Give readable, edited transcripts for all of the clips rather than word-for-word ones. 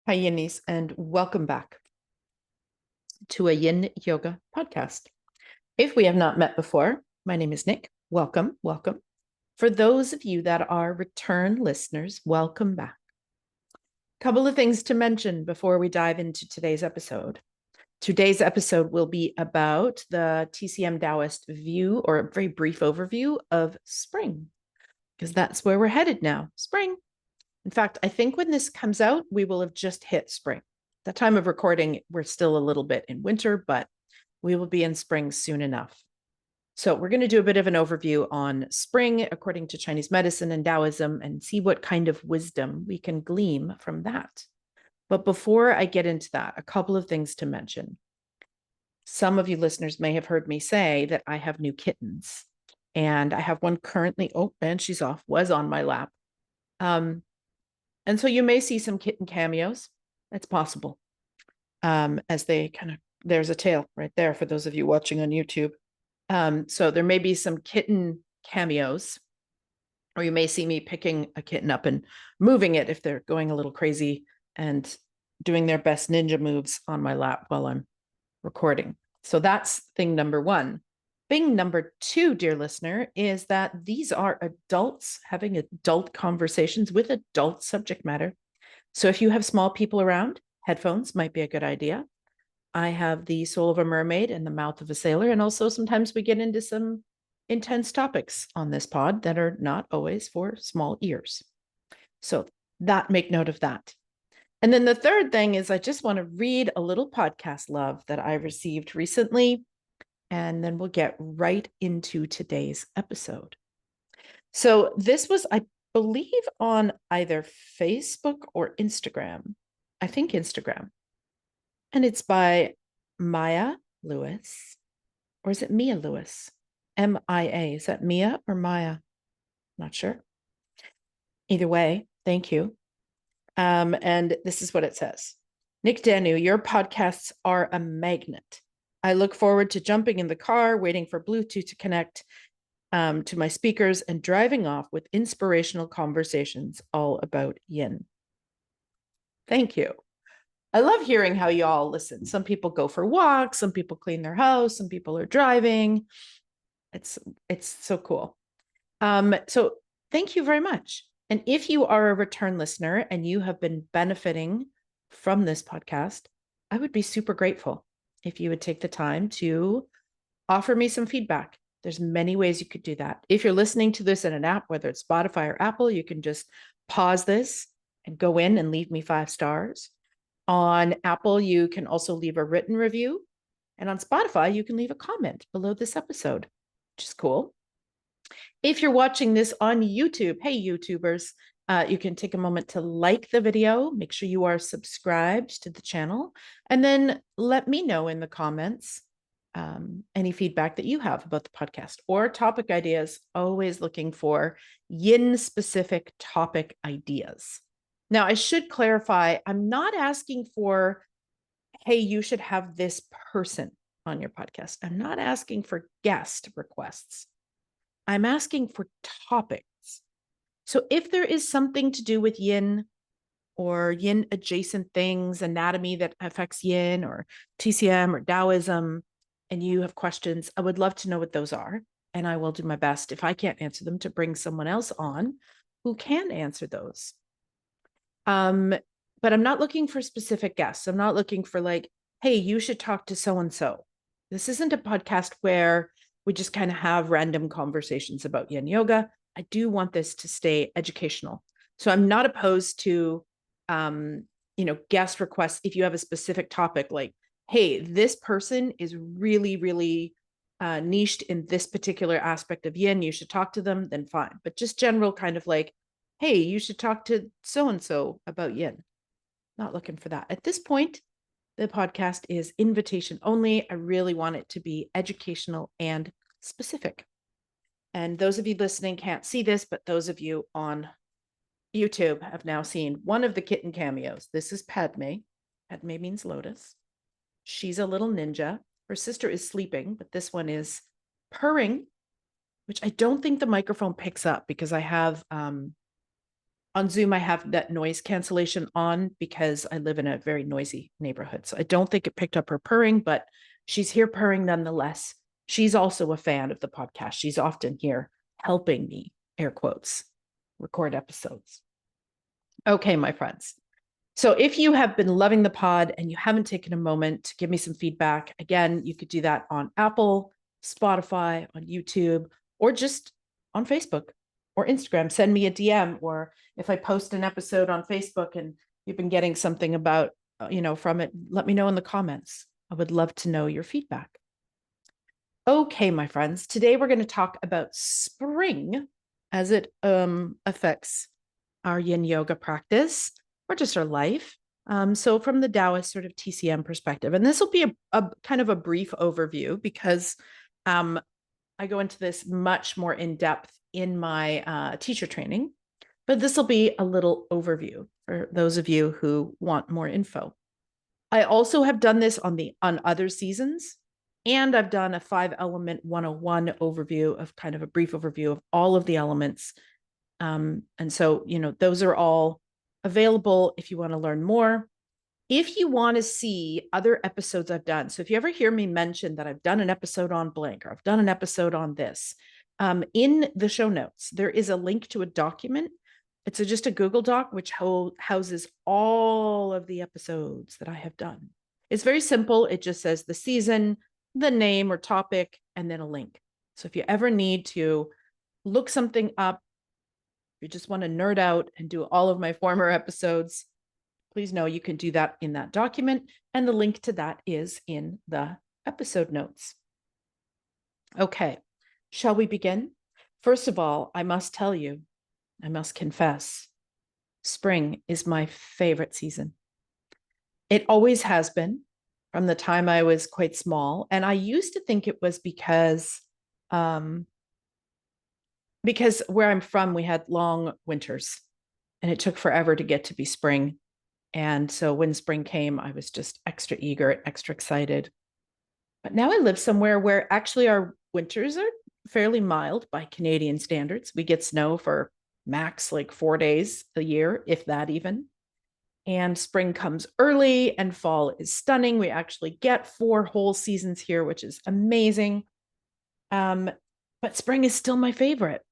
Hi, Yinis, and welcome back to a Yin Yoga podcast. If we have not met before, my name is Nick. Welcome, welcome. For those of you that are return listeners, welcome back. Couple of things to mention before we dive into today's episode. Today's episode will be about the TCM Daoist view, or a very brief overview of spring, because that's where we're headed now, spring. In fact, I think when this comes out, we will have just hit spring. The time of recording, we're still a little bit in winter, but we will be in spring soon enough. So we're going to do a bit of an overview on spring according to Chinese medicine and Taoism and see what kind of wisdom we can glean from that. But before I get into that, a couple of things to mention. Some of you listeners may have heard me say that I have new kittens, and I have one currently, and she's off, was on my lap. And so you may see some kitten cameos. It's possible. As they there's a tail right there for those of you watching on YouTube. So there may be some kitten cameos, or you may see me picking a kitten up and moving it if they're going a little crazy and doing their best ninja moves on my lap while I'm recording. So that's thing number one. Thing number two, dear listener, is that these are adults having adult conversations with adult subject matter. So if you have small people around, headphones might be a good idea. I have the soul of a mermaid and the mouth of a sailor. And also sometimes we get into some intense topics on this pod that are not always for small ears. So make note of that. And then the third thing is I just want to read a little podcast love that I received recently, and then we'll get right into today's episode. So this was, I believe, on either Facebook or Instagram. I think Instagram. And it's by Maya Lewis. Or is it Mia Lewis? M-I-A. Is that Mia or Maya? Not sure. Either way, thank you. And this is what it says. Nick Danu, your podcasts are a magnet. I look forward to jumping in the car, waiting for Bluetooth to connect to my speakers and driving off with inspirational conversations all about yin. Thank you. I love hearing how y'all listen. Some people go for walks, some people clean their house, some people are driving. It's so cool. So thank you very much. And if you are a return listener and you have been benefiting from this podcast, I would be super grateful if you would take the time to offer me some feedback. There's many ways you could do that. If you're listening to this in an app, whether it's Spotify or Apple, you can just pause this and go in and leave me 5 stars. On Apple, you can also leave a written review. And on Spotify, you can leave a comment below this episode, which is cool. If you're watching this on YouTube, hey, YouTubers, you can take a moment to like the video, make sure you are subscribed to the channel, and then let me know in the comments any feedback that you have about the podcast or topic ideas. Always looking for yin-specific topic ideas. Now, I should clarify, I'm not asking for, hey, you should have this person on your podcast. I'm not asking for guest requests. I'm asking for topics. So if there is something to do with yin or yin adjacent things, anatomy that affects yin or TCM or Taoism, and you have questions, I would love to know what those are. And I will do my best, if I can't answer them, to bring someone else on who can answer those. But I'm not looking for specific guests. I'm not looking for like, hey, you should talk to so-and-so. This isn't a podcast where we just kind of have random conversations about yin yoga. I do want this to stay educational. So I'm not opposed to, guest requests. If you have a specific topic, like, hey, this person is really, really niched in this particular aspect of yin, you should talk to them, then fine. But just general kind of like, hey, you should talk to so-and-so about yin. Not looking for that. At this point, the podcast is invitation only. I really want it to be educational and specific. And those of you listening can't see this, but those of you on YouTube have now seen one of the kitten cameos. This is Padme. Padme means lotus. She's a little ninja. Her sister is sleeping, but this one is purring, which I don't think the microphone picks up because I have On Zoom, I have that noise cancellation on because I live in a very noisy neighborhood. So I don't think it picked up her purring, but she's here purring nonetheless. She's also a fan of the podcast. She's often here helping me, air quotes, record episodes. Okay, my friends. So if you have been loving the pod and you haven't taken a moment to give me some feedback, again, you could do that on Apple, Spotify, on YouTube, or just on Facebook or Instagram. Send me a DM, or if I post an episode on Facebook and you've been getting something about, from it, let me know in the comments. I would love to know your feedback. Okay, my friends, today we're going to talk about spring as it affects our yin yoga practice or just our life. So from the Daoist sort of TCM perspective, and this will be a kind of a brief overview because I go into this much more in depth in my teacher training, but this will be a little overview for those of you who want more info. I also have done this on other seasons, and I've done a 5-element 101 overview of kind of a brief overview of all of the elements. And so, those are all available if you want to learn more. If you want to see other episodes I've done, so if you ever hear me mention that I've done an episode on blank, or I've done an episode on this, in the show notes, there is a link to a document. It's just a Google Doc, which houses all of the episodes that I have done. It's very simple. It just says the season, the name or topic, and then a link. So if you ever need to look something up, you just want to nerd out and do all of my former episodes, please know you can do that in that document. And the link to that is in the episode notes. Okay, shall we begin? First of all, I must tell you, I must confess, spring is my favorite season. It always has been from the time I was quite small. And I used to think it was because where I'm from, we had long winters and it took forever to get to be spring. And so when spring came, I was just extra eager, extra excited. But now I live somewhere where actually our winters are fairly mild by Canadian standards. We get snow for max like 4 days a year, if that even. And spring comes early and fall is stunning. We actually get 4 whole seasons here, which is amazing. But spring is still my favorite.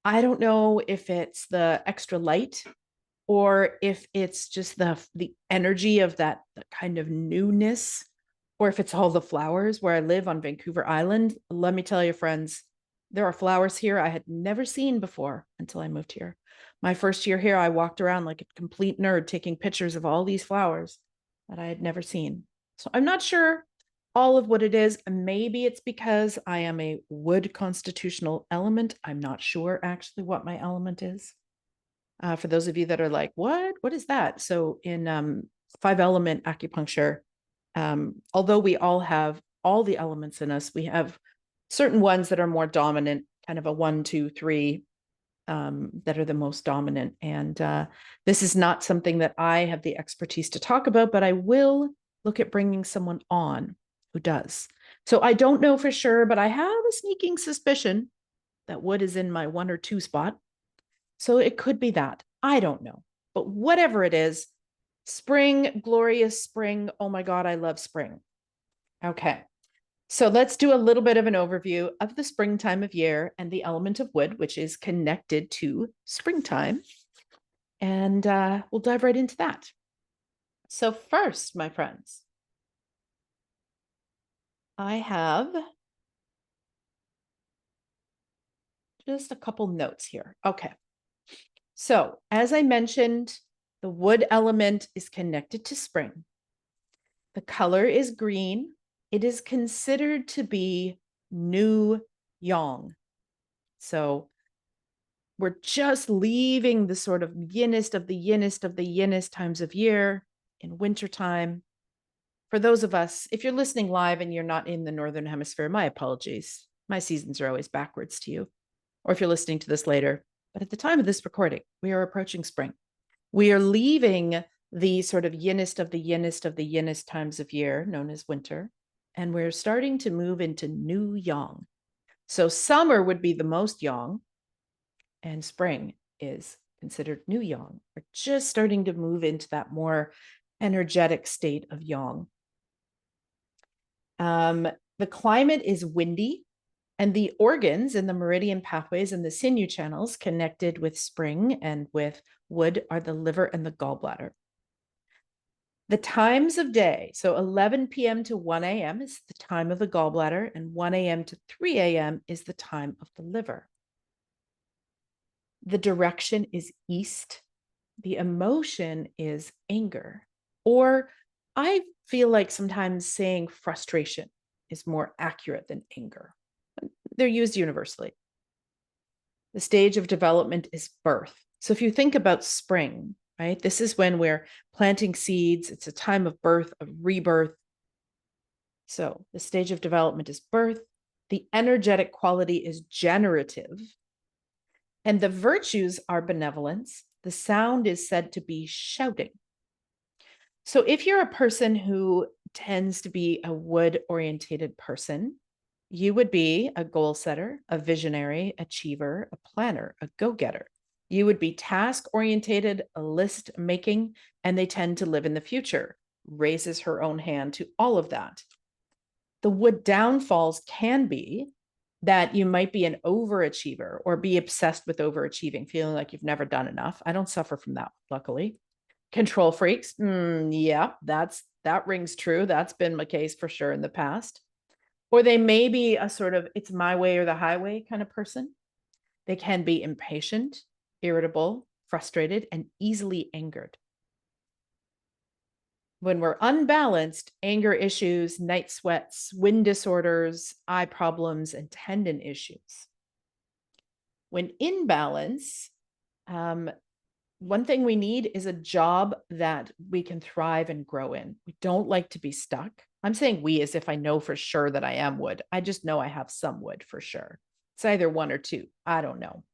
I don't know if it's the extra light or if it's just the energy of that kind of newness, or if it's all the flowers. Where I live on Vancouver Island, let me tell you, friends, there are flowers here I had never seen before until I moved here. My first year here, I walked around like a complete nerd taking pictures of all these flowers that I had never seen. So I'm not sure all of what it is. Maybe it's because I am a wood constitutional element. I'm not sure actually what my element is. For those of you that are like, what is that? So in 5-element acupuncture, although we all have all the elements in us, we have certain ones that are more dominant, kind of a 1, 2, 3, that are the most dominant. And this is not something that I have the expertise to talk about, but I will look at bringing someone on who does. So I don't know for sure, but I have a sneaking suspicion that wood is in my 1 or 2 spot. So it could be that. I don't know. But whatever it is, spring, glorious spring. Oh my God, I love spring. Okay. So let's do a little bit of an overview of the springtime of year and the element of wood, which is connected to springtime. And we'll dive right into that. So first, my friends, I have just a couple notes here. Okay. So as I mentioned, the wood element is connected to spring. The color is green. It is considered to be new yang. So we're just leaving the sort of yinnest of the yinnest of the yinnest times of year in wintertime. For those of us, if you're listening live and you're not in the Northern Hemisphere, my apologies. My seasons are always backwards to you. Or if you're listening to this later. But at the time of this recording, we are approaching spring. We are leaving the sort of yinnest of the yinnest of the yinnest times of year, known as winter, and we're starting to move into new yang. So summer would be the most yang, and spring is considered new yang. We're just starting to move into that more energetic state of yang. The climate is windy, and the organs in the meridian pathways and the sinew channels connected with spring and with wood are the liver and the gallbladder. The times of day, so 11 p.m. to 1 a.m. is the time of the gallbladder, and 1 a.m. to 3 a.m. is the time of the liver. The direction is east. The emotion is anger, or I feel like sometimes saying frustration is more accurate than anger. They're used universally. The stage of development is birth. So if you think about spring, right, this is when we're planting seeds. It's a time of birth, of rebirth. So the stage of development is birth. The energetic quality is generative. And the virtues are benevolence. The sound is said to be shouting. So if you're a person who tends to be a wood-orientated person, you would be a goal setter, a visionary, achiever, a planner, a go-getter. You would be task-orientated, a list making, and they tend to live in the future. Raises her own hand to all of that. The wood downfalls can be that you might be an overachiever or be obsessed with overachieving, feeling like you've never done enough. I don't suffer from that, luckily. Control freaks. Yeah, that rings true. That's been my case for sure in the past. Or they may be a sort of it's my way or the highway kind of person. They can be impatient, irritable, frustrated, and easily angered. When we're unbalanced, anger issues, night sweats, wind disorders, eye problems, and tendon issues. When in balance, one thing we need is a job that we can thrive and grow in. We don't like to be stuck. I'm saying we as if I know for sure that I am wood. I just know I have some wood for sure. It's either one or two. I don't know.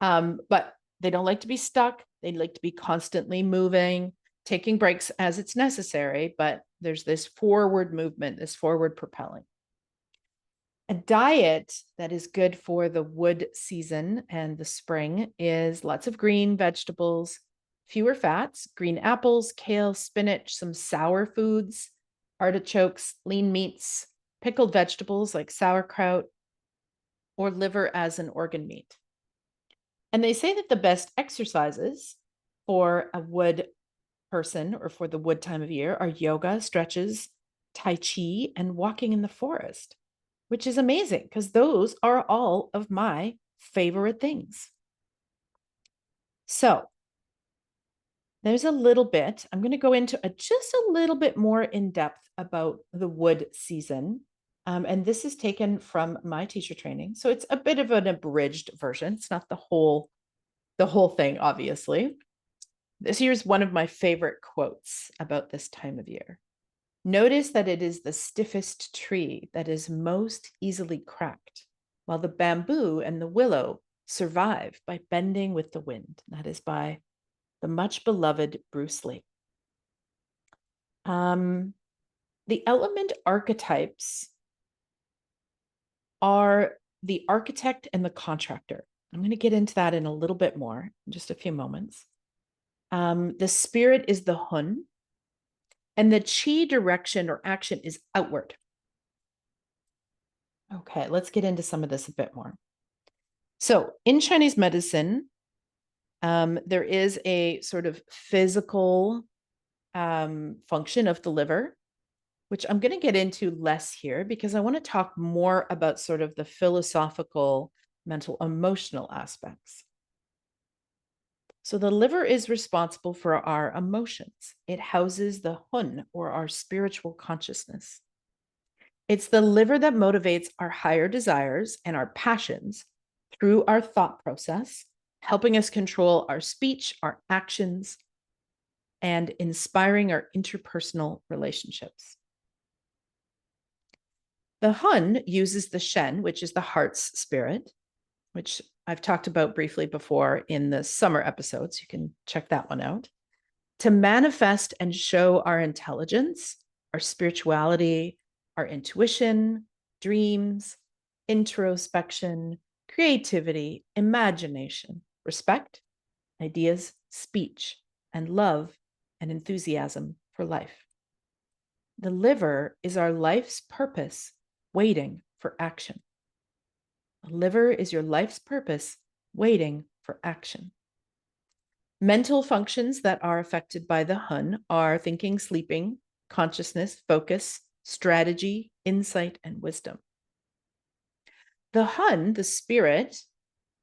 But they don't like to be stuck. They like to be constantly moving, taking breaks as it's necessary. But there's this forward movement, this forward propelling. A diet that is good for the wood season and the spring is lots of green vegetables, fewer fats, green apples, kale, spinach, some sour foods, artichokes, lean meats, pickled vegetables like sauerkraut, or liver as an organ meat. And they say that the best exercises for a wood person or for the wood time of year are yoga, stretches, tai chi, and walking in the forest, which is amazing because those are all of my favorite things. So there's a little bit, I'm going to go into just a little bit more in depth about the wood season. And this is taken from my teacher training. So it's a bit of an abridged version. It's not the whole thing, obviously. This here's one of my favorite quotes about this time of year. Notice that it is the stiffest tree that is most easily cracked, while the bamboo and the willow survive by bending with the wind. That is by the much beloved Bruce Lee. The element archetypes are the architect and the contractor. I'm going to get into that in a little bit more in just a few moments. The spirit is the hun, and the chi direction or action is outward. Okay, let's get into some of this a bit more. So in Chinese medicine, there is a sort of physical function of the liver, which I'm going to get into less here because I want to talk more about sort of the philosophical, mental, emotional aspects. So the liver is responsible for our emotions. It houses the hun, or our spiritual consciousness. It's the liver that motivates our higher desires and our passions through our thought process, helping us control our speech, our actions, and inspiring our interpersonal relationships. The hun uses the shen, which is the heart's spirit, which I've talked about briefly before in the summer episodes. You can check that one out, to manifest and show our intelligence, our spirituality, our intuition, dreams, introspection, creativity, imagination, respect, ideas, speech, and love and enthusiasm for life. The liver is our life's purpose waiting for action. The liver is your life's purpose waiting for action. Mental functions that are affected by the Hun are thinking, sleeping, consciousness, focus, strategy, insight, and wisdom. The Hun, the spirit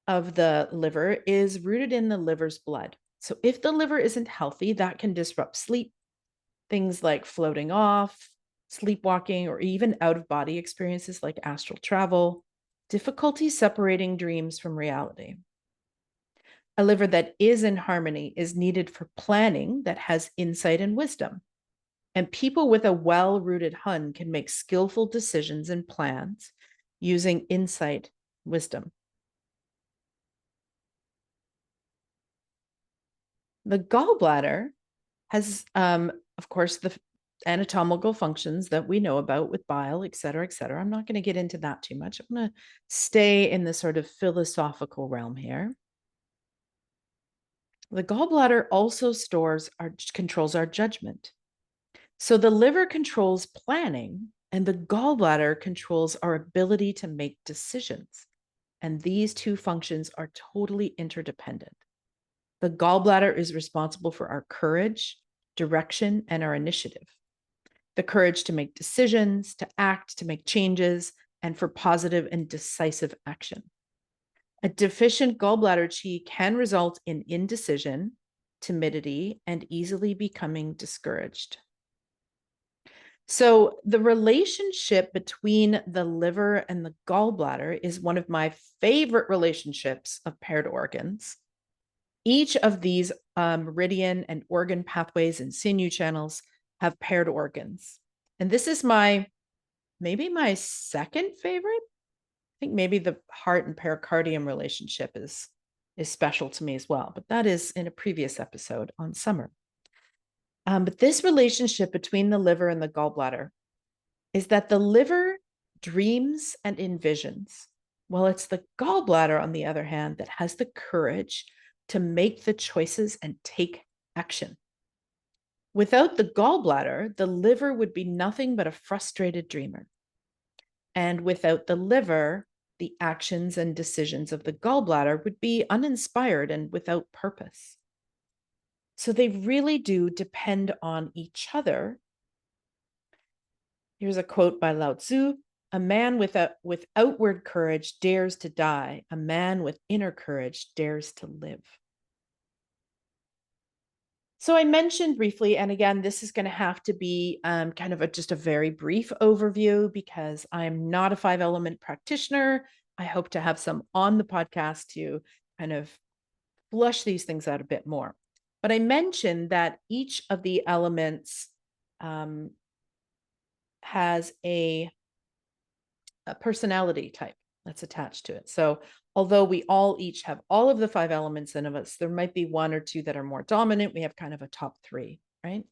of the liver, is rooted in the liver's blood. So if the liver isn't healthy, that can disrupt sleep, things like floating off, sleepwalking, or even out-of-body experiences like astral travel, difficulty separating dreams from reality. A liver that is in harmony is needed for planning that has insight and wisdom. And people with a well-rooted Hun can make skillful decisions and plans using insight, wisdom. The gallbladder has, of course, the anatomical functions that we know about with bile, et cetera, et cetera. I'm not going to get into that too much. I'm going to stay in the sort of philosophical realm here. The gallbladder also controls our judgment. So the liver controls planning, and the gallbladder controls our ability to make decisions. And these two functions are totally interdependent. The gallbladder is responsible for our courage, direction, and our initiative. The courage to make decisions, to act, to make changes, and for positive and decisive action. A deficient gallbladder qi can result in indecision, timidity, and easily becoming discouraged. So the relationship between the liver and the gallbladder is one of my favorite relationships of paired organs. Each of these meridian and organ pathways and sinew channels have paired organs. And this is maybe my second favorite. I think maybe the heart and pericardium relationship is special to me as well, but that is in a previous episode on summer. But this relationship between the liver and the gallbladder is that the liver dreams and envisions, while it's the gallbladder, on the other hand, that has the courage to make the choices and take action. Without the gallbladder, the liver would be nothing but a frustrated dreamer. And without the liver, the actions and decisions of the gallbladder would be uninspired and without purpose. So they really do depend on each other. Here's a quote by Lao Tzu: "A man with outward courage dares to die. A man with inner courage dares to live." So I mentioned briefly, and again, this is going to have to be kind of just a very brief overview because I'm not a 5-element practitioner. I hope to have some on the podcast to kind of flush these things out a bit more. But I mentioned that each of the elements has a personality type that's attached to it. So although we all each have all of the 5 elements in of us, there might be 1 or 2 that are more dominant. We have kind of a top 3, right?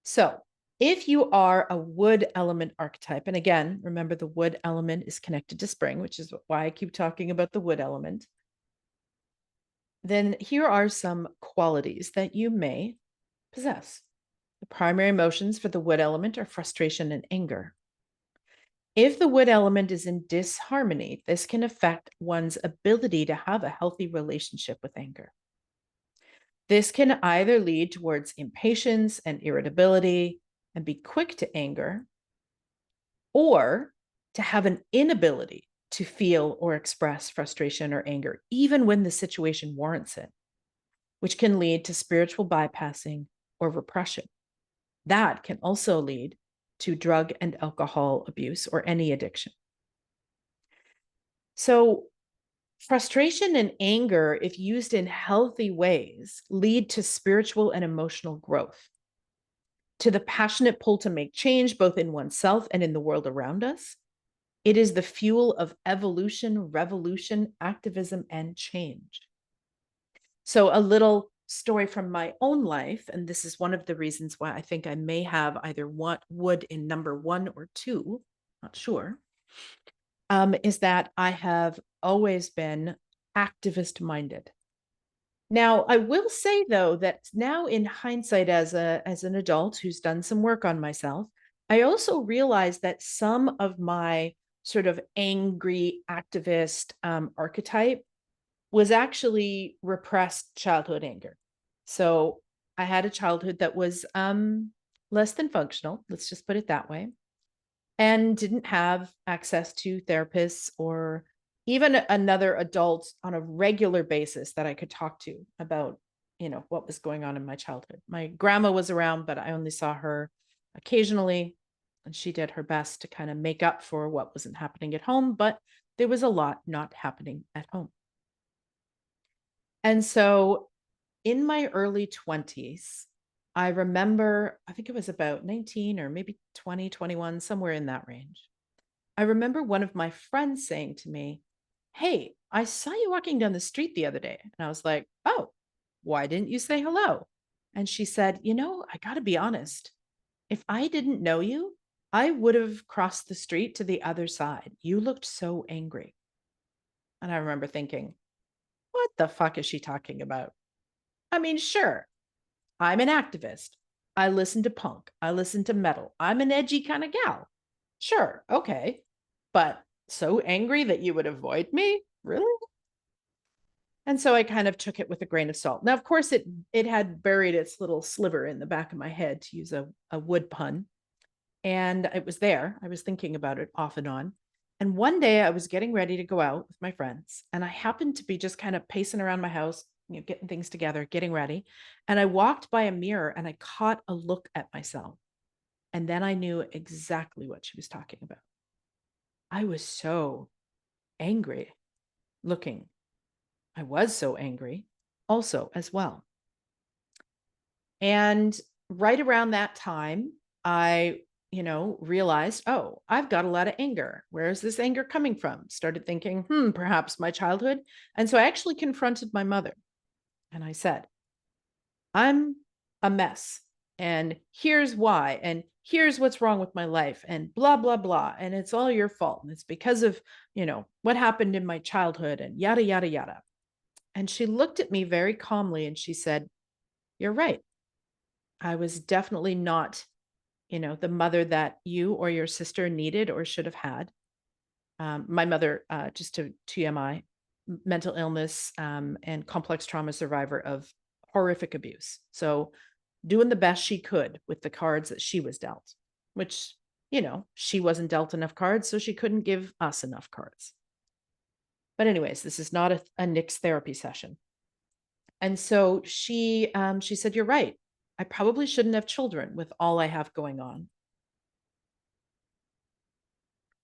So if you are a wood element archetype, and again, remember the wood element is connected to spring, which is why I keep talking about the wood element, then here are some qualities that you may possess. The primary emotions for the wood element are frustration and anger. If the wood element is in disharmony, this can affect one's ability to have a healthy relationship with anger. This can either lead towards impatience and irritability and be quick to anger, or to have an inability to feel or express frustration or anger, even when the situation warrants it, which can lead to spiritual bypassing or repression. That can also lead to drug and alcohol abuse or any addiction. So frustration and anger, if used in healthy ways, lead to spiritual and emotional growth, to the passionate pull to make change, both in oneself and in the world around us. It is the fuel of evolution, revolution, activism, and change. So a little story from my own life, and this is one of the reasons why I think I may have either wood in number 1 or 2, not sure, is that I have always been activist minded. Now, I will say though that now in hindsight, as an adult who's done some work on myself, I also realized that some of my sort of angry activist archetype was actually repressed childhood anger. So I had a childhood that was less than functional, let's just put it that way, and didn't have access to therapists or even another adult on a regular basis that I could talk to about, what was going on in my childhood. My grandma was around, but I only saw her occasionally, and she did her best to kind of make up for what wasn't happening at home, but there was a lot not happening at home. And so in my early 20s, I remember, I think it was about 19 or maybe 20, 21, somewhere in that range. I remember one of my friends saying to me, "Hey, I saw you walking down the street the other day." And I was like, "Oh, why didn't you say hello?" And she said, "I got to be honest. If I didn't know you, I would have crossed the street to the other side. You looked so angry." And I remember thinking, what the fuck is she talking about? I mean, sure, I'm an activist. I listen to punk. I listen to metal. I'm an edgy kind of gal. Sure, okay. But so angry that you would avoid me? Really? And so I kind of took it with a grain of salt. Now, of course, it had buried its little sliver in the back of my head, to use a wood pun. And it was there. I was thinking about it off and on. And one day I was getting ready to go out with my friends, and I happened to be just kind of pacing around my house, getting things together, getting ready. And I walked by a mirror and I caught a look at myself. And then I knew exactly what she was talking about. I was so angry looking. I was so angry also as well. And right around that time, I, realized, oh, I've got a lot of anger. Where is this anger coming from? Started thinking, perhaps my childhood. And so I actually confronted my mother and I said, "I'm a mess. And here's why. And here's what's wrong with my life. And blah, blah, blah. And it's all your fault. And it's because of, what happened in my childhood and yada, yada, yada." And she looked at me very calmly and she said, "You're right. I was definitely not, the mother that you or your sister needed or should have had." My mother, just to TMI, mental illness and complex trauma survivor of horrific abuse. So doing the best she could with the cards that she was dealt, which, she wasn't dealt enough cards, so she couldn't give us enough cards. But anyways, this is not a Nick's therapy session. And so she said, "You're right. I probably shouldn't have children with all I have going on."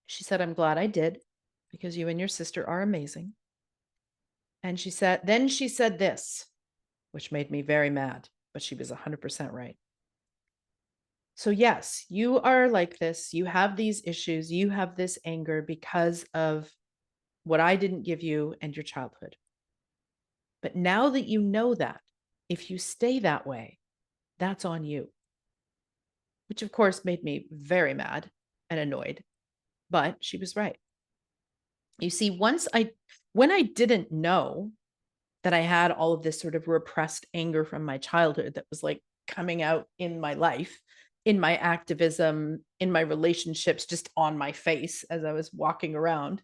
She said, "I'm glad I did because you and your sister are amazing." And then she said this, which made me very mad, but she was 100% right. "So yes, you are like this. You have these issues. You have this anger because of what I didn't give you and your childhood. But now that you know that, if you stay that way, that's on you." Which of course made me very mad and annoyed, but she was right. You see, when I didn't know that I had all of this sort of repressed anger from my childhood that was like coming out in my life, in my activism, in my relationships, just on my face as I was walking around.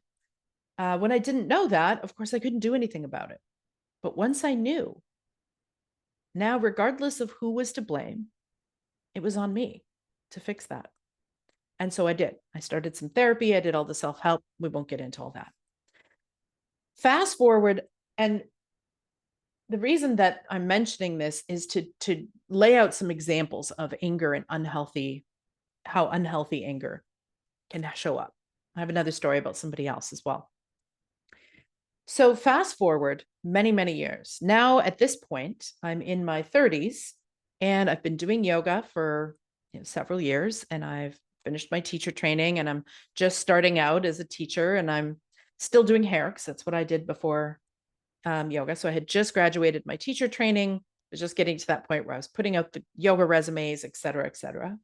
When I didn't know that, of course, I couldn't do anything about it. But once I knew, now, regardless of who was to blame, it was on me to fix that. And so I did. I started some therapy. I did all the self-help. We won't get into all that. Fast forward, and the reason that I'm mentioning this is to lay out some examples of anger and how unhealthy anger can show up. I have another story about somebody else as well. So fast forward many, many years. Now at this point, I'm in my 30s and I've been doing yoga for several years, and I've finished my teacher training, and I'm just starting out as a teacher, and I'm still doing hair because that's what I did before yoga. So I had just graduated my teacher training. I was just getting to that point where I was putting out the yoga resumes, et cetera, et cetera.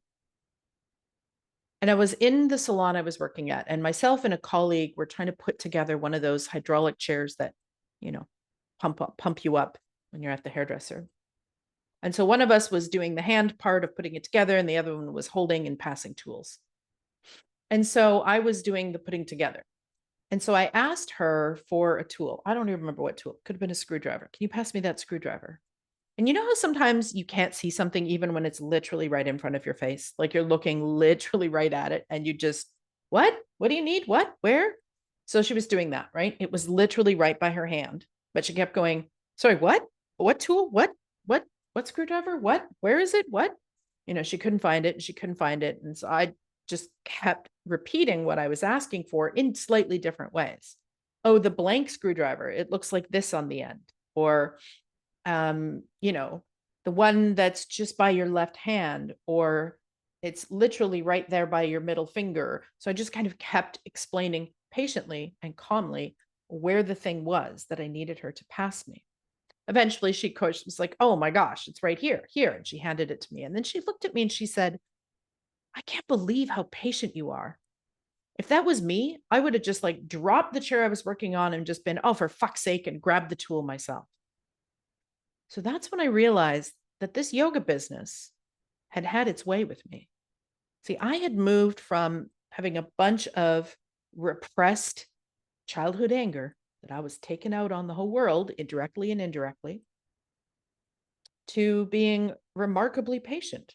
And I was in the salon I was working at, and myself and a colleague were trying to put together one of those hydraulic chairs that, pump you up. when you're at the hairdresser. And so one of us was doing the hand part of putting it together, and the other one was holding and passing tools. And so I was doing the putting together. And so I asked her for a tool. I don't even remember what tool. It could have been a screwdriver. Can you pass me that screwdriver? And you know how sometimes you can't see something even when it's literally right in front of your face? Like you're looking literally right at it and you just, what? What do you need? What? Where? So she was doing that, right? It was literally right by her hand, but she kept going, sorry, what? What tool? What screwdriver? What? Where is it? What? She couldn't find it. She couldn't find it. And so I just kept repeating what I was asking for in slightly different ways. Oh, the blank screwdriver. It looks like this on the end. Or, the one that's just by your left hand, or it's literally right there by your middle finger. So I just kind of kept explaining patiently and calmly where the thing was that I needed her to pass me. Eventually she was like, oh my gosh, it's right here. And she handed it to me. And then she looked at me and she said, I can't believe how patient you are. If that was me, I would have just like dropped the chair I was working on and just been, oh, for fuck's sake, and grabbed the tool myself. So that's when I realized that this yoga business had had its way with me. See, I had moved from having a bunch of repressed childhood anger that I was taking out on the whole world, directly and indirectly, to being remarkably patient.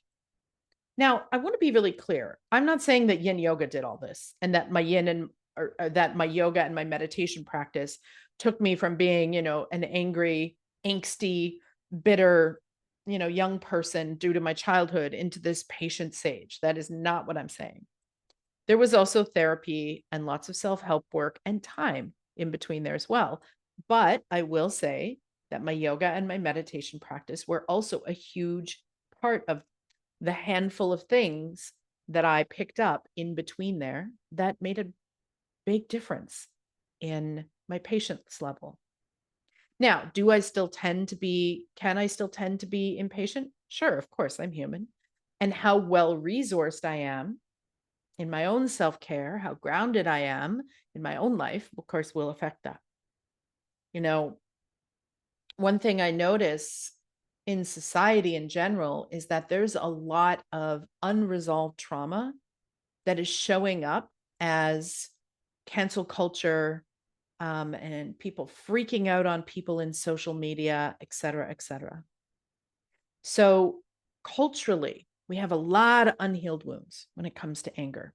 Now, I want to be really clear. I'm not saying that yin yoga did all this and that my yin and or that my yoga and my meditation practice took me from being, an angry, angsty, bitter, young person due to my childhood into this patient sage. That is not what I'm saying. There was also therapy and lots of self-help work and time in between there as well. But I will say that my yoga and my meditation practice were also a huge part of the handful of things that I picked up in between there that made a big difference in my patience level. Now, can I still tend to be impatient? Sure, of course, I'm human. And how well resourced I am in my own self-care, how grounded I am in my own life, of course, will affect that. One thing I notice in society in general is that there's a lot of unresolved trauma that is showing up as cancel culture, and people freaking out on people in social media, et cetera, et cetera. So culturally, we have a lot of unhealed wounds when it comes to anger.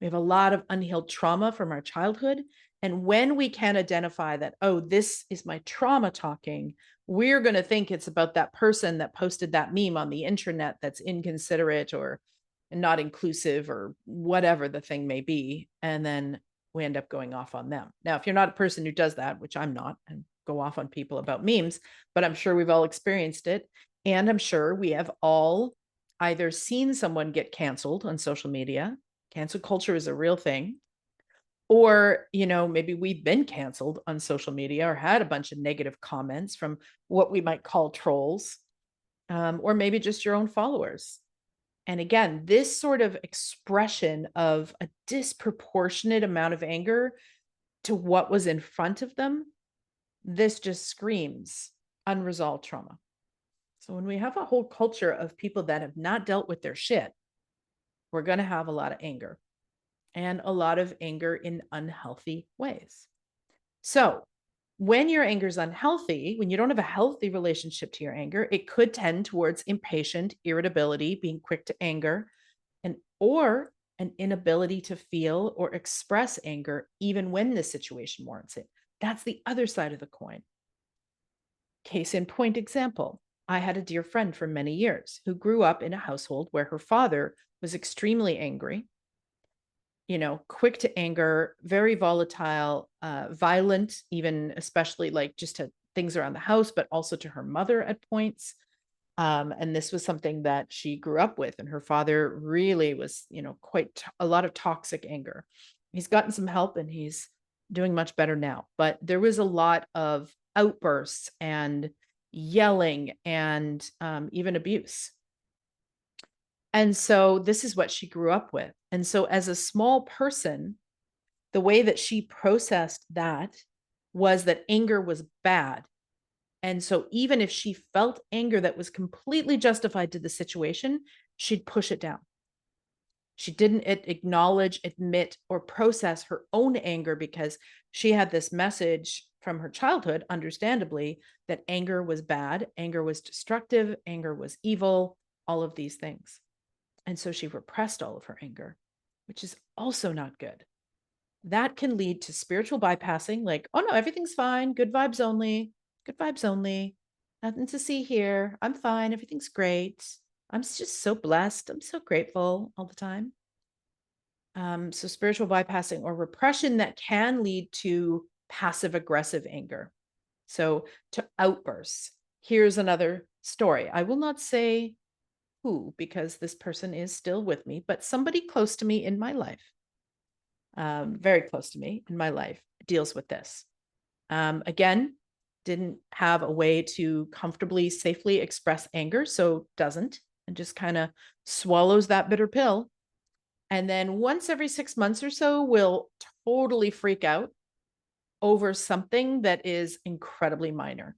We have a lot of unhealed trauma from our childhood. And when we can identify that, oh, this is my trauma talking, we're going to think it's about that person that posted that meme on the internet that's inconsiderate or not inclusive or whatever the thing may be. And then we end up going off on them. Now, if you're not a person who does that, which I'm not, and go off on people about memes, but I'm sure we've all experienced it. And I'm sure we have all either seen someone get canceled on social media. Cancel culture is a real thing. Or, maybe we've been canceled on social media or had a bunch of negative comments from what we might call trolls, or maybe just your own followers. And again, this sort of expression of a disproportionate amount of anger to what was in front of them, this just screams unresolved trauma. So when we have a whole culture of people that have not dealt with their shit, we're going to have a lot of anger. And a lot of anger in unhealthy ways. So when your anger is unhealthy, when you don't have a healthy relationship to your anger, it could tend towards impatient, irritability, being quick to anger, or an inability to feel or express anger even when the situation warrants it. That's the other side of the coin. Case in point example, I had a dear friend for many years who grew up in a household where her father was extremely angry, quick to anger, very volatile, violent, even especially like just to things around the house, but also to her mother at points. And this was something that she grew up with. And her father really was, quite a lot of toxic anger. He's gotten some help and he's doing much better now. But there was a lot of outbursts and yelling and even abuse. And so this is what she grew up with. And so as a small person, the way that she processed that was that anger was bad And so even if she felt anger that was completely justified to the situation, she'd push it down. She didn't acknowledge, admit, or process her own anger because she had this message from her childhood, understandably, that anger was bad, anger was destructive, anger was evil, all of these things. And so she repressed all of her anger, which is also not good. That can lead to spiritual bypassing, like, oh no, everything's fine, good vibes only, nothing to see here. I'm fine, everything's great. I'm just so blessed. I'm so grateful all the time. So spiritual bypassing or repression that can lead to passive aggressive anger. So to outbursts. Here's another story. I will not say who, because this person is still with me, but somebody close to me in my life, very close to me in my life, deals with this. Again, didn't have a way to comfortably, safely express anger, so doesn't, and just kind of swallows that bitter pill. And then once every 6 months or so, will totally freak out over something that is incredibly minor,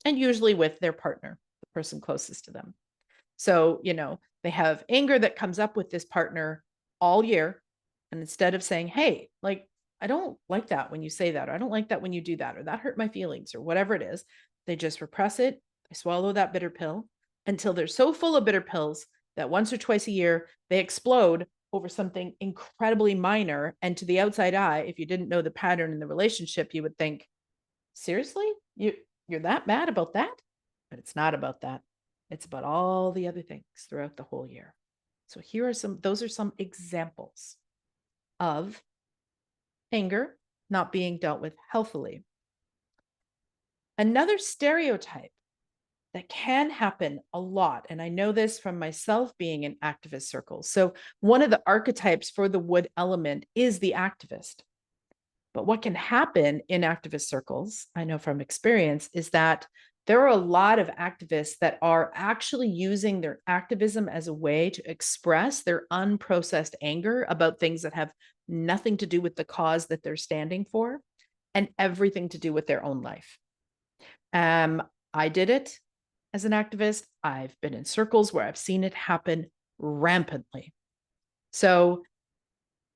and usually with their partner, the person closest to them. So, they have anger that comes up with this partner all year. And instead of saying, hey, like, I don't like that when you say that, or I don't like that when you do that, or that hurt my feelings, or whatever it is, they just repress it. They swallow that bitter pill until they're so full of bitter pills that once or twice a year, they explode over something incredibly minor. And to the outside eye, if you didn't know the pattern in the relationship, you would think, seriously, you're that mad about that? But it's not about that. It's about all the other things throughout the whole year. So those are some examples of anger not being dealt with healthily. Another stereotype that can happen a lot, and I know this from myself being in activist circles. So one of the archetypes for the wood element is the activist. But what can happen in activist circles, I know from experience, is that there are a lot of activists that are actually using their activism as a way to express their unprocessed anger about things that have nothing to do with the cause that they're standing for and everything to do with their own life. I did it as an activist. I've been in circles where I've seen it happen rampantly. So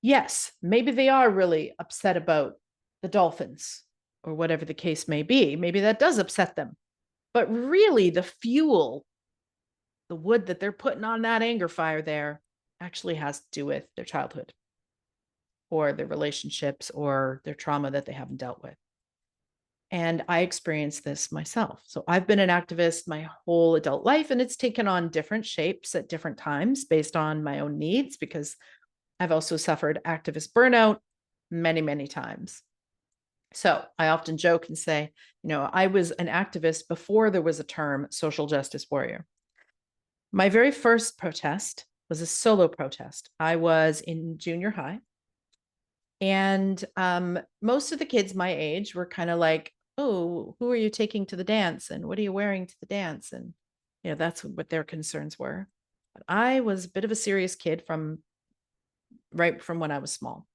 yes, maybe they are really upset about the dolphins or whatever the case may be. Maybe that does upset them. But really, the fuel, the wood that they're putting on that anger fire there, actually has to do with their childhood or their relationships or their trauma that they haven't dealt with. And I experienced this myself. So I've been an activist my whole adult life, and it's taken on different shapes at different times based on my own needs, because I've also suffered activist burnout many, many times. So I often joke and say, I was an activist before there was a term social justice warrior. My very first protest was a solo protest. I was in junior high. And most of the kids my age were kind of like, oh, who are you taking to the dance? And what are you wearing to the dance? And, that's what their concerns were. But I was a bit of a serious kid right from when I was small.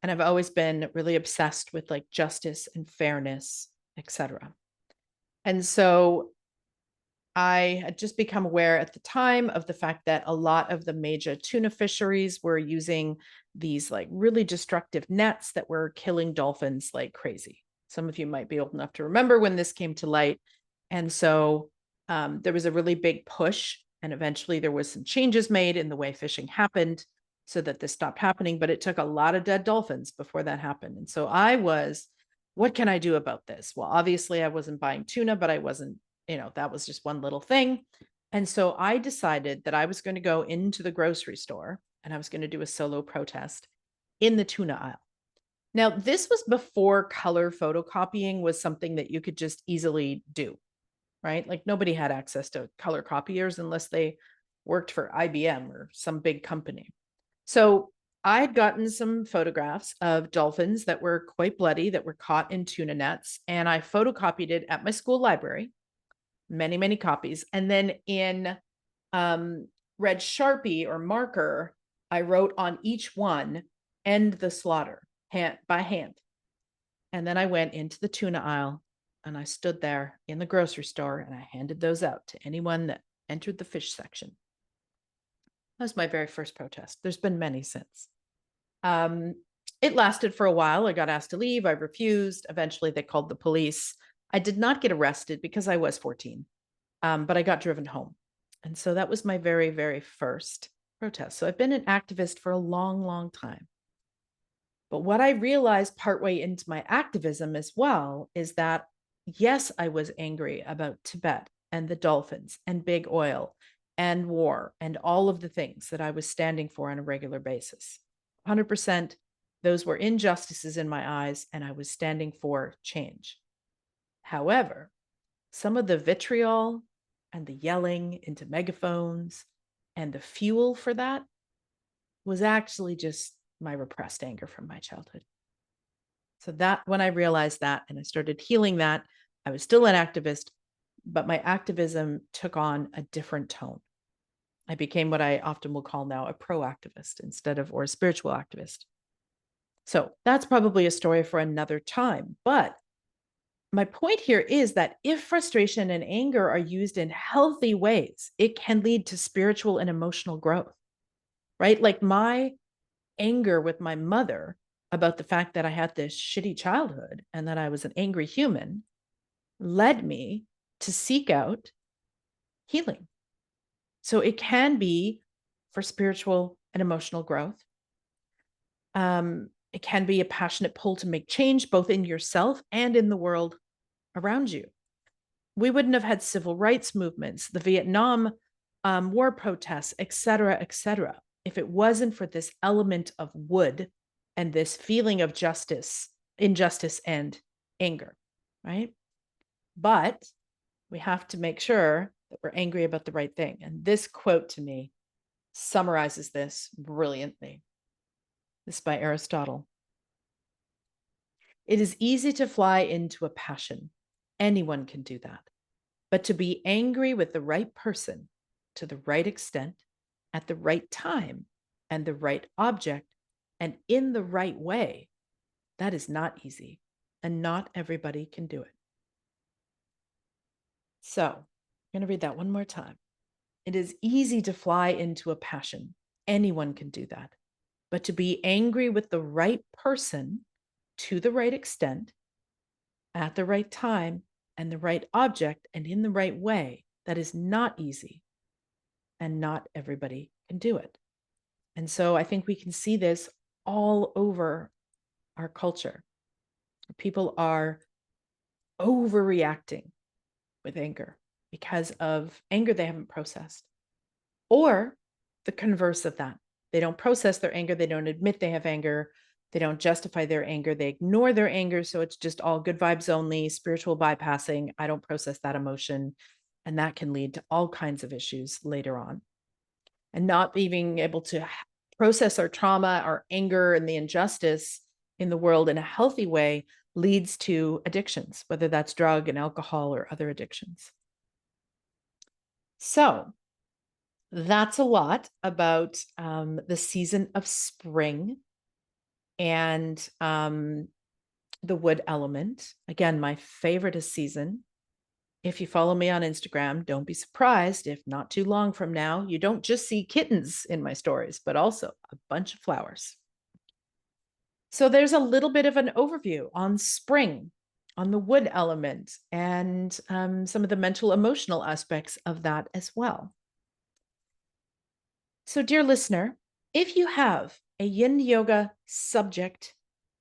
And I've always been really obsessed with like justice and fairness, etc. And so I had just become aware at the time of the fact that a lot of the major tuna fisheries were using these like really destructive nets that were killing dolphins like crazy. Some of you might be old enough to remember when this came to light. And so there was a really big push, and eventually there was some changes made in the way fishing happened so that this stopped happening. But it took a lot of dead dolphins before that happened. And so what can I do about this? Well, obviously I wasn't buying tuna, but I wasn't, that was just one little thing. And so I decided that I was going to go into the grocery store and I was going to do a solo protest in the tuna aisle. Now, this was before color photocopying was something that you could just easily do, right? Like nobody had access to color copiers unless they worked for IBM or some big company. So I had gotten some photographs of dolphins that were quite bloody, that were caught in tuna nets, and I photocopied it at my school library, many, many copies. And then in red Sharpie or marker, I wrote on each one, end the slaughter, by hand. And then I went into the tuna aisle and I stood there in the grocery store and I handed those out to anyone that entered the fish section. That was my very first protest. There's been many since. It lasted for a while. I got asked to leave. I refused. Eventually, they called the police. I did not get arrested because I was 14, but I got driven home. And so that was my very, very first protest. So I've been an activist for a long, long time. But what I realized partway into my activism as well is that, yes, I was angry about Tibet and the dolphins and big oil and war and all of the things that I was standing for on a regular basis. 100%, those were injustices in my eyes, and I was standing for change. However, some of the vitriol and the yelling into megaphones and the fuel for that was actually just my repressed anger from my childhood. So that when I realized that and I started healing that, I was still an activist, but my activism took on a different tone. I became what I often will call now a pro-activist instead of, or a spiritual activist. So that's probably a story for another time. But my point here is that if frustration and anger are used in healthy ways, it can lead to spiritual and emotional growth, right? Like my anger with my mother about the fact that I had this shitty childhood and that I was an angry human led me to seek out healing. So it can be for spiritual and emotional growth. It can be a passionate pull to make change, both in yourself and in the world around you. We wouldn't have had civil rights movements, the Vietnam War protests, et cetera, if it wasn't for this element of wood and this feeling of justice, injustice, and anger, right? But we have to make sure that we're angry about the right thing. And this quote to me summarizes this brilliantly. This is by Aristotle. It is easy to fly into a passion. Anyone can do that. But to be angry with the right person to the right extent, at the right time, and the right object, and in the right way, that is not easy. And not everybody can do it. So I'm going to read that one more time. It is easy to fly into a passion. Anyone can do that. But to be angry with the right person to the right extent, at the right time, and the right object, and in the right way, that is not easy. And not everybody can do it. And so I think we can see this all over our culture. People are overreacting with anger because of anger they haven't processed, or the converse of that. They don't process their anger. They don't admit they have anger. They don't justify their anger. They ignore their anger. So it's just all good vibes only, spiritual bypassing. I don't process that emotion. And that can lead to all kinds of issues later on. And not being able to process our trauma, our anger, and the injustice in the world in a healthy way leads to addictions, whether that's drug and alcohol or other addictions. So that's a lot about the season of spring and the wood element. Again, my favorite season. If you follow me on Instagram, don't be surprised if not too long from now, you don't just see kittens in my stories, but also a bunch of flowers. So there's a little bit of an overview on spring, on the wood element, and some of the mental, emotional aspects of that as well. So, dear listener, if you have a yin yoga subject,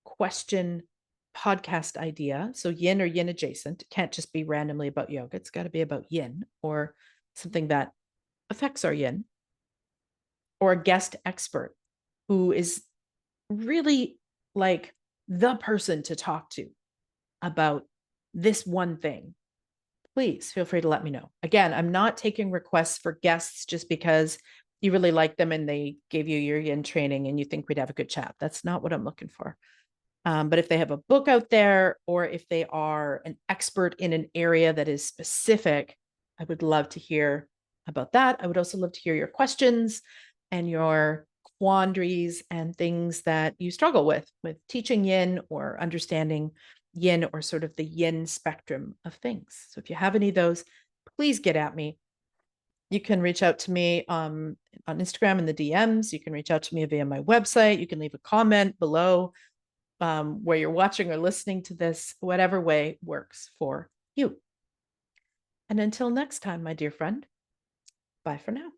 question, podcast idea, so yin or yin adjacent, it can't just be randomly about yoga, it's got to be about yin or something that affects our yin, or a guest expert who is really like the person to talk to about this one thing, please feel free to let me know. Again, I'm not taking requests for guests just because you really like them and they gave you your yin training and you think we'd have a good chat. That's not what I'm looking for. But if they have a book out there, or if they are an expert in an area that is specific, I would love to hear about that. I would also love to hear your questions and your quandaries and things that you struggle with teaching yin or understanding yin or sort of the yin spectrum of things. So if you have any of those, please get at me. You can reach out to me on Instagram in the DMs. You can reach out to me via my website. You can leave a comment below where you're watching or listening to this, whatever way works for you. And until next time, my dear friend, bye for now.